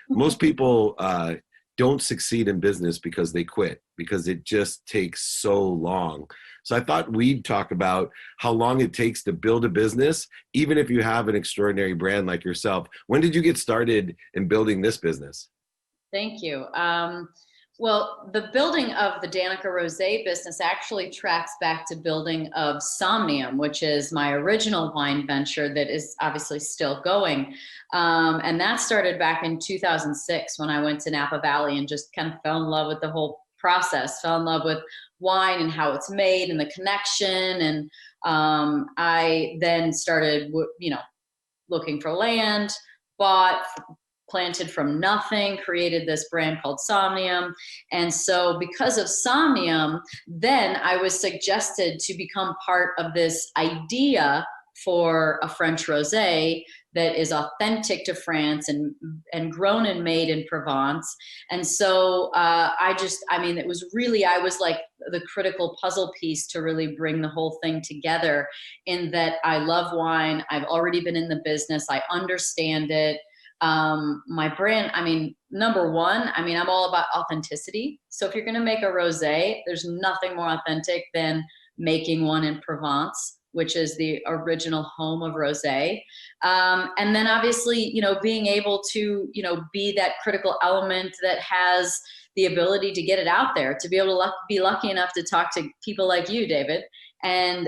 Most people don't succeed in business because they quit, because it just takes so long. So I thought we'd talk about how long it takes to build a business, even if you have an extraordinary brand like yourself. When did you get started in building this business? Thank you. Well, the building of the Danica Rosé business actually tracks back to building of Somnium, which is my original wine venture that is obviously still going. And that started back in 2006 when I went to Napa Valley and just kind of fell in love with the whole process, fell in love with wine and how it's made and the connection. And I then started, looking for land, bought, planted from nothing, created this brand called Somnium. And so because of Somnium, then I was suggested to become part of this idea for a French rosé that is authentic to France and grown and made in Provence. And so it was really, I was like the critical puzzle piece to really bring the whole thing together, in that I love wine. I've already been in the business. I understand it. My brand, number one, I'm all about authenticity. So if you're going to make a rosé, there's nothing more authentic than making one in Provence, which is the original home of rosé. And then obviously, being able to, be that critical element that has the ability to get it out there, to be able to be lucky enough to talk to people like you, David. And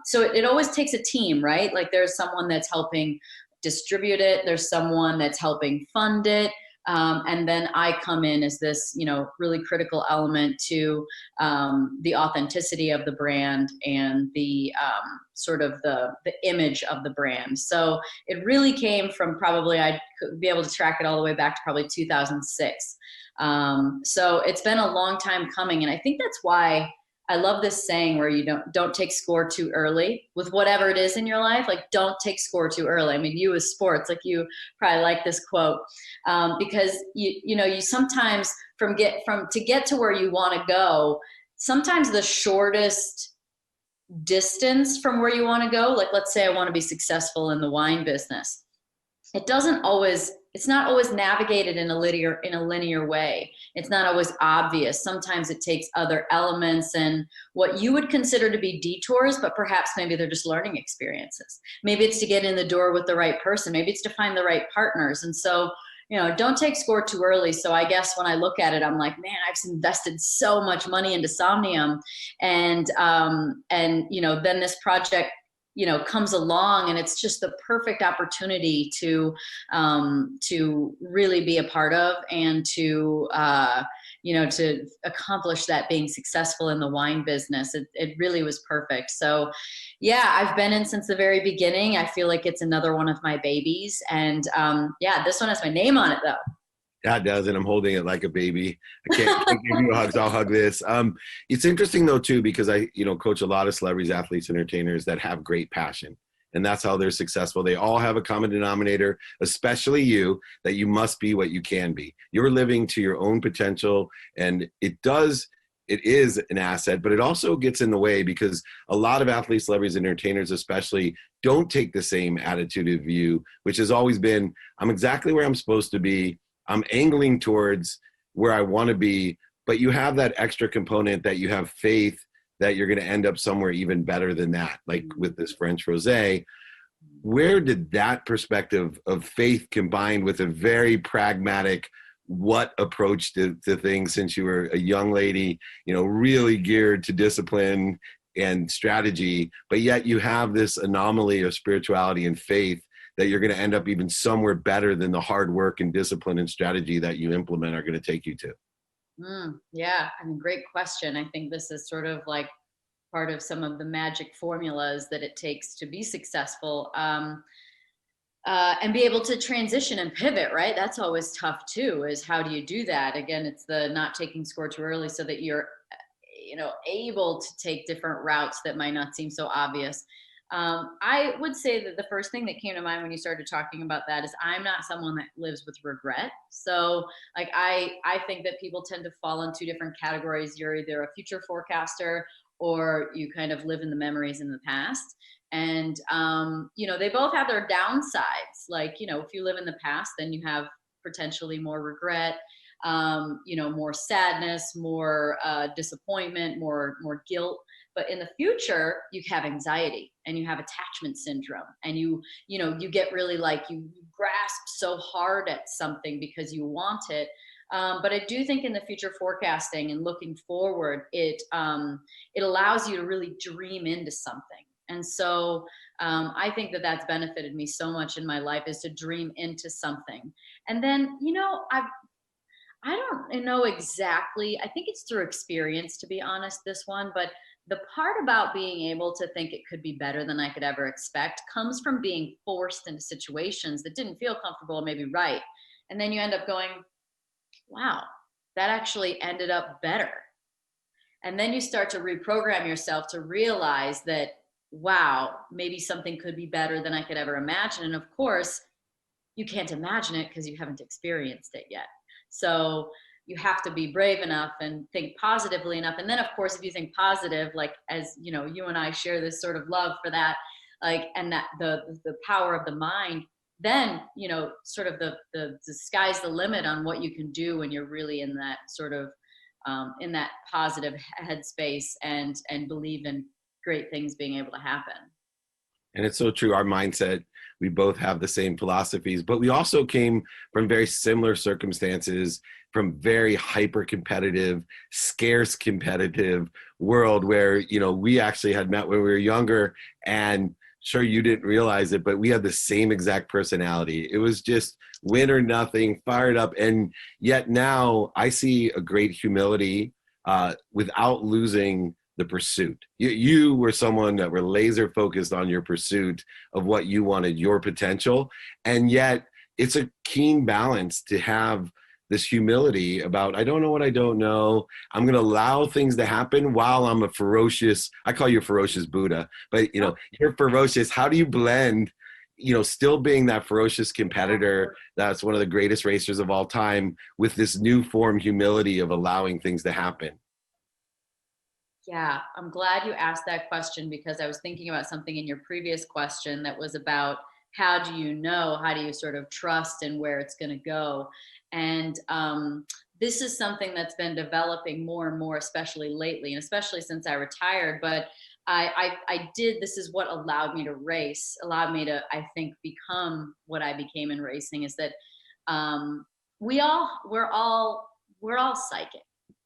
so it always takes a team, right? Like there's someone that's helping distribute it. There's someone that's helping fund it. And then I come in as this, really critical element to the authenticity of the brand and the sort of the image of the brand. So it really came from probably, I'd be able to track it all the way back to probably 2006. So it's been a long time coming. And I think that's why I love this saying where you don't take score too early with whatever it is in your life. Like, don't take score too early. You as sports, like you probably like this quote, because you sometimes to get to where you want to go, sometimes the shortest distance from where you want to go, like let's say I want to be successful in the wine business. It's not always navigated in a linear way. It's not always obvious. Sometimes it takes other elements and what you would consider to be detours, but perhaps maybe they're just learning experiences. Maybe it's to get in the door with the right person. Maybe it's to find the right partners. And so, don't take score too early. So I guess when I look at it, I'm like, man, I've invested so much money into Somnium. And then this project comes along, and it's just the perfect opportunity to really be a part of and to accomplish that, being successful in the wine business. It really was perfect. So yeah, I've been in since the very beginning. I feel like it's another one of my babies. And this one has my name on it though. Yeah, it does, and I'm holding it like a baby. I can't give you hugs. I'll hug this. It's interesting though too, because I coach a lot of celebrities, athletes, entertainers that have great passion, and that's how they're successful. They all have a common denominator, especially you, that you must be what you can be. You're living to your own potential, and it is an asset, but it also gets in the way because a lot of athletes, celebrities, entertainers especially don't take the same attitude of you, which has always been, I'm exactly where I'm supposed to be. I'm angling towards where I want to be, but you have that extra component that you have faith that you're going to end up somewhere even better than that, like with this French rosé. Where did that perspective of faith combined with a very pragmatic approach to things, since you were a young lady, really geared to discipline and strategy, but yet you have this anomaly of spirituality and faith that you're going to end up even somewhere better than the hard work and discipline and strategy that you implement are going to take you to? Yeah, great question. I think this is sort of like part of some of the magic formulas that it takes to be successful, and be able to transition and pivot, right? That's always tough too, is how do you do that? Again, it's the not taking score too early so that you're, able to take different routes that might not seem so obvious. I would say that the first thing that came to mind when you started talking about that is I'm not someone that lives with regret. So like, I think that people tend to fall in two different categories. You're either a future forecaster or you kind of live in the memories in the past. And, they both have their downsides. Like, if you live in the past, then you have potentially more regret, more sadness, more disappointment, more guilt. But in the future, you have anxiety and you have attachment syndrome, and you get really like you grasp so hard at something because you want it. But I do think in the future forecasting and looking forward, it allows you to really dream into something. And so I think that that's benefited me so much in my life, is to dream into something. And then, I don't know exactly. I think it's through experience, to be honest, this one. But the part about being able to think it could be better than I could ever expect comes from being forced into situations that didn't feel comfortable or maybe right. And then you end up going, wow, that actually ended up better. And then you start to reprogram yourself to realize that, wow, maybe something could be better than I could ever imagine. And of course, you can't imagine it because you haven't experienced it yet. So you have to be brave enough and think positively enough. And then of course, if you think positive, like, as you know, you and I share this sort of love for that, like, and that the power of the mind, then, sort of the sky's the limit on what you can do when you're really in that sort of, in that positive headspace and believe in great things being able to happen. And it's so true. Our mindset, we both have the same philosophies, but we also came from very similar circumstances, from very hyper competitive, scarce competitive world where, we actually had met when we were younger, and sure, you didn't realize it, but we had the same exact personality. It was just win or nothing, fired up. And yet now I see a great humility without losing the pursuit. You were someone that were laser focused on your pursuit of what you wanted, your potential. And yet it's a keen balance to have this humility about, I don't know what I don't know. I'm going to allow things to happen while I'm I call you a ferocious Buddha, but you're ferocious. How do you blend, still being that ferocious competitor that's one of the greatest racers of all time, with this new form humility of allowing things to happen? Yeah, I'm glad you asked that question, because I was thinking about something in your previous question that was about how do you sort of trust and where it's going to go. And this is something that's been developing more and more, especially lately, and especially since I retired. But this is what allowed me to race, allowed me to, I think, become what I became in racing, is that we're all psychic.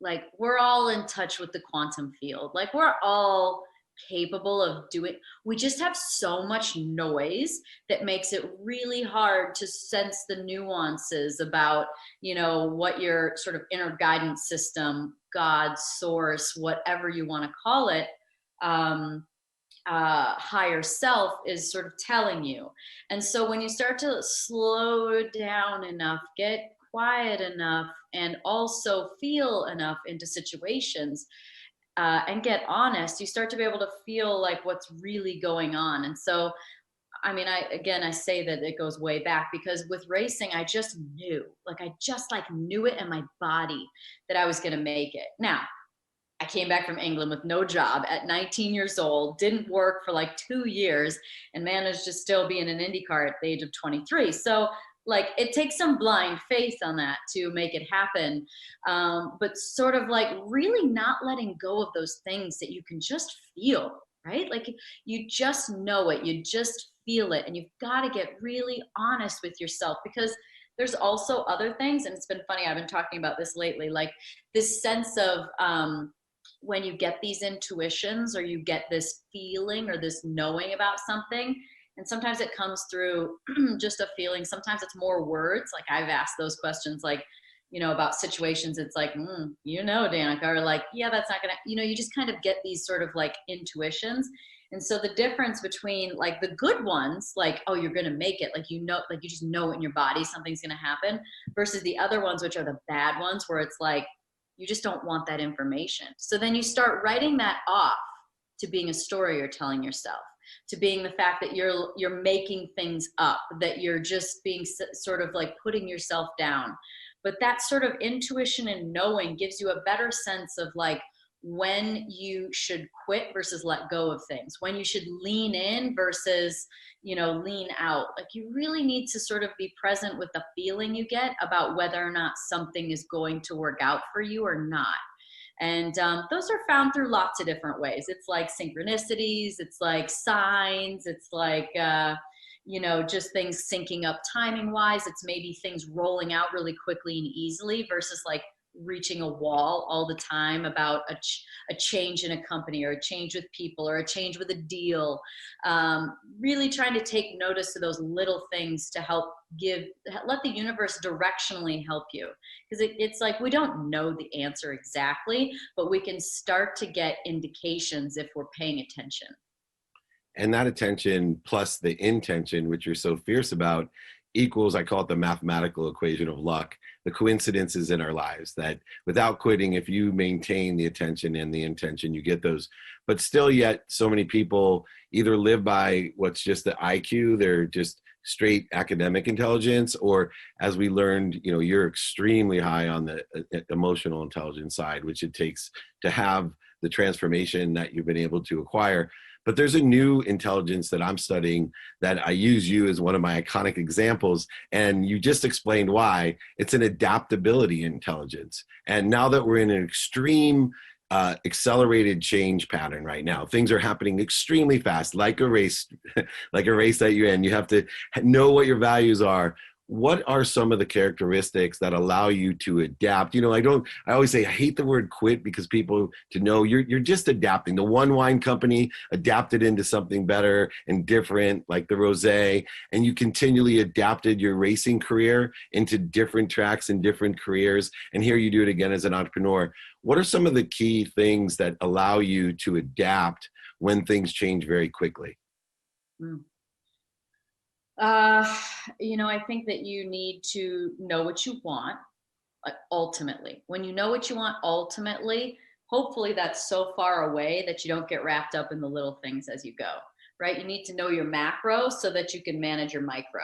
Like, we're all in touch with the quantum field. Like, we're all capable of we just have so much noise that makes it really hard to sense the nuances about, what your sort of inner guidance system, God, source, whatever you want to call it, higher self is sort of telling you. And so when you start to slow down enough, get quiet enough, and also feel enough into situations, and get honest, you start to be able to feel like what's really going on. And so, I say that it goes way back, because with racing, I just knew, knew it in my body that I was going to make it. Now, I came back from England with no job at 19 years old, didn't work for like 2 years, and managed to still be in an IndyCar at the age of 23. So, it takes some blind faith on that to make it happen. But sort of really not letting go of those things that you can just feel, right? Like, you just know it, you just feel it. And you've got to get really honest with yourself, because there's also other things. And it's been funny, I've been talking about this lately, like this sense of, when you get these intuitions, or you get this feeling or this knowing about something, and sometimes it comes through just a feeling. Sometimes it's more words. Like, I've asked those questions, about situations. It's like, Danica, or yeah, that's not gonna, you just kind of get these sort of intuitions. And so the difference between the good ones, oh, you're gonna make it, you just know in your body something's gonna happen, versus the other ones, which are the bad ones, where it's you just don't want that information. So then you start writing that off to being a story you're telling yourself, to being the fact that you're making things up, that you're just being sort of putting yourself down. But that sort of intuition and knowing gives you a better sense of when you should quit versus let go of things, when you should lean in versus, lean out. Like, you really need to sort of be present with the feeling you get about whether or not something is going to work out for you or not. And those are found through lots of different ways. It's like synchronicities, it's like signs, it's like, just things syncing up timing wise. It's maybe things rolling out really quickly and easily versus like reaching a wall all the time about a change in a company or a change with people or a change with a deal. Really trying to take notice of those little things to let the universe directionally help you. Because it's like, we don't know the answer exactly, but we can start to get indications if we're paying attention. And that attention plus the intention, which you're so fierce about, equals, I call it the mathematical equation of luck, the coincidences in our lives that without quitting, if you maintain the attention and the intention, you get those. But still yet, so many people either live by what's just the IQ, they're just straight academic intelligence, or as we learned, you're extremely high on the emotional intelligence side, which it takes to have the transformation that you've been able to acquire. But there's a new intelligence that I'm studying that I use you as one of my iconic examples. And you just explained why. It's an adaptability intelligence. And now that we're in an extreme accelerated change pattern right now, things are happening extremely fast, like a race, like a race that you're in. You have to know what your values are. What are some of the characteristics that allow you to adapt? I always say, I hate the word quit, because people to know you're just adapting. The one wine company adapted into something better and different, like the rosé, and you continually adapted your racing career into different tracks and different careers. And here you do it again as an entrepreneur. What are some of the key things that allow you to adapt when things change very quickly? I think that you need to know what you want, like, ultimately. When you know what you want ultimately, hopefully that's so far away that you don't get wrapped up in the little things as you go, right? You need to know your macro so that you can manage your micro.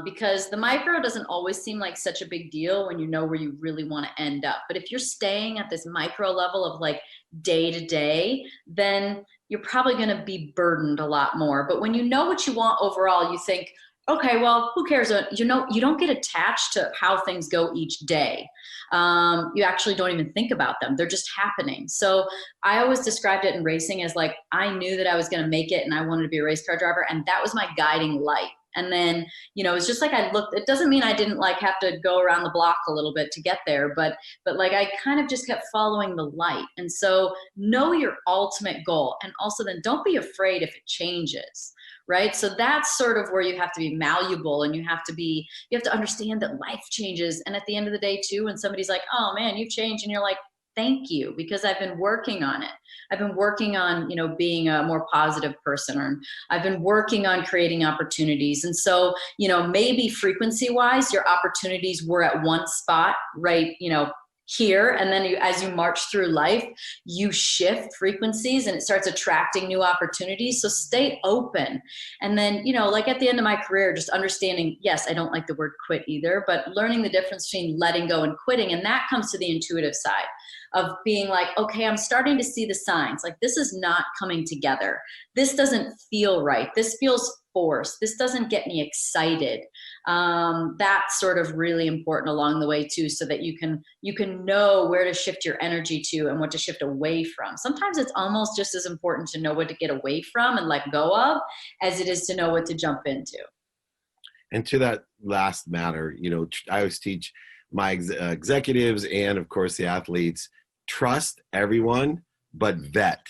Because the micro doesn't always seem like such a big deal when you know where you really want to end up. But if you're staying at this micro level of like day to day, then you're probably going to be burdened a lot more. But when you know what you want overall, you think, okay, well, who cares? You don't get attached to how things go each day. You actually don't even think about them. They're just happening. So I always described it in racing as like, I knew that I was going to make it and I wanted to be a race car driver. And that was my guiding light. And then, it's just like I looked, it doesn't mean I didn't like have to go around the block a little bit to get there, but like I kind of just kept following the light. And so know your ultimate goal. And also then don't be afraid if it changes, right? So that's sort of where you have to be malleable, and you have to understand that life changes. And at the end of the day too, when somebody's like, oh man, you've changed, and you're like, thank you, because I've been working on it. I've been working on, being a more positive person, or I've been working on creating opportunities. And so, maybe frequency wise, your opportunities were at one spot, right? Here. And then as you march through life, you shift frequencies and it starts attracting new opportunities. So stay open. And then, like at the end of my career, just understanding, yes, I don't like the word quit either, but learning the difference between letting go and quitting. And that comes to the intuitive side of being like, okay, I'm starting to see the signs. Like, this is not coming together. This doesn't feel right. This feels forced. This doesn't get me excited. That's sort of really important along the way too, so that you can know where to shift your energy to and what to shift away from. Sometimes it's almost just as important to know what to get away from and let go of as it is to know what to jump into. And to that last matter, I always teach my executives and of course the athletes, trust everyone, but vet.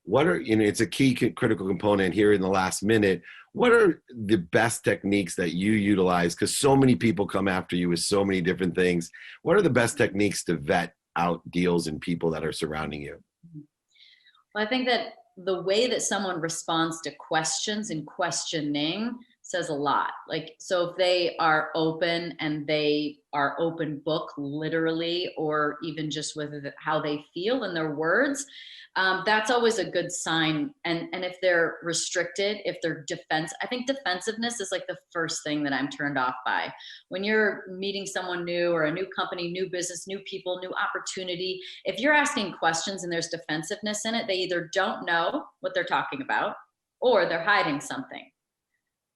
What are, it's a key critical component here in the last minute. What are the best techniques that you utilize? Because so many people come after you with so many different things. What are the best techniques to vet out deals and people that are surrounding you? Well, I think that the way that someone responds to questions and questioning says a lot. Like, so if they are open and they are open book, literally, or even just with how they feel in their words, that's always a good sign. And if they're restricted, if they're I think defensiveness is like the first thing that I'm turned off by. When you're meeting someone new or a new company, new business, new people, new opportunity, if you're asking questions and there's defensiveness in it, they either don't know what they're talking about or they're hiding something.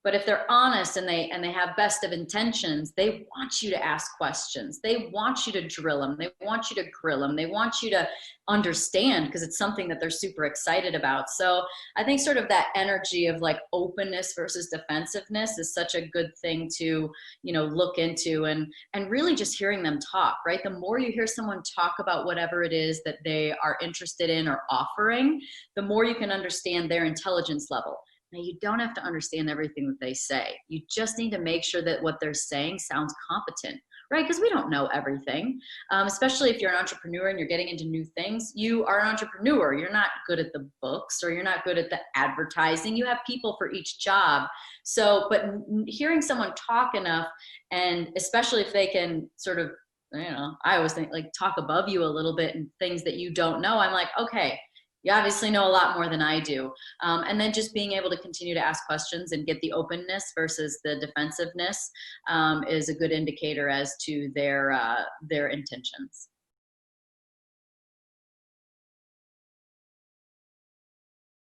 But if they're honest and they have best of intentions, they want you to ask questions. They want you to drill them. They want you to grill them. They want you to understand, because it's something that they're super excited about. So I think sort of that energy of like openness versus defensiveness is such a good thing to, you know, look into, and really just hearing them talk, right? The more you hear someone talk about whatever it is that they are interested in or offering, the more you can understand their intelligence level. Now, you don't have to understand everything that they say. You just need to make sure that what they're saying sounds competent, right? Because we don't know everything, especially if you're an entrepreneur and you're getting into new things. You are an entrepreneur. You're not good at the books, or you're not good at the advertising. You have people for each job. So, but hearing someone talk enough, and especially if they can sort of, you know, I always think like talk above you a little bit and things that you don't know. I'm like, okay, you obviously know a lot more than I do. And then just being able to continue to ask questions and get the openness versus the defensiveness is a good indicator as to their intentions.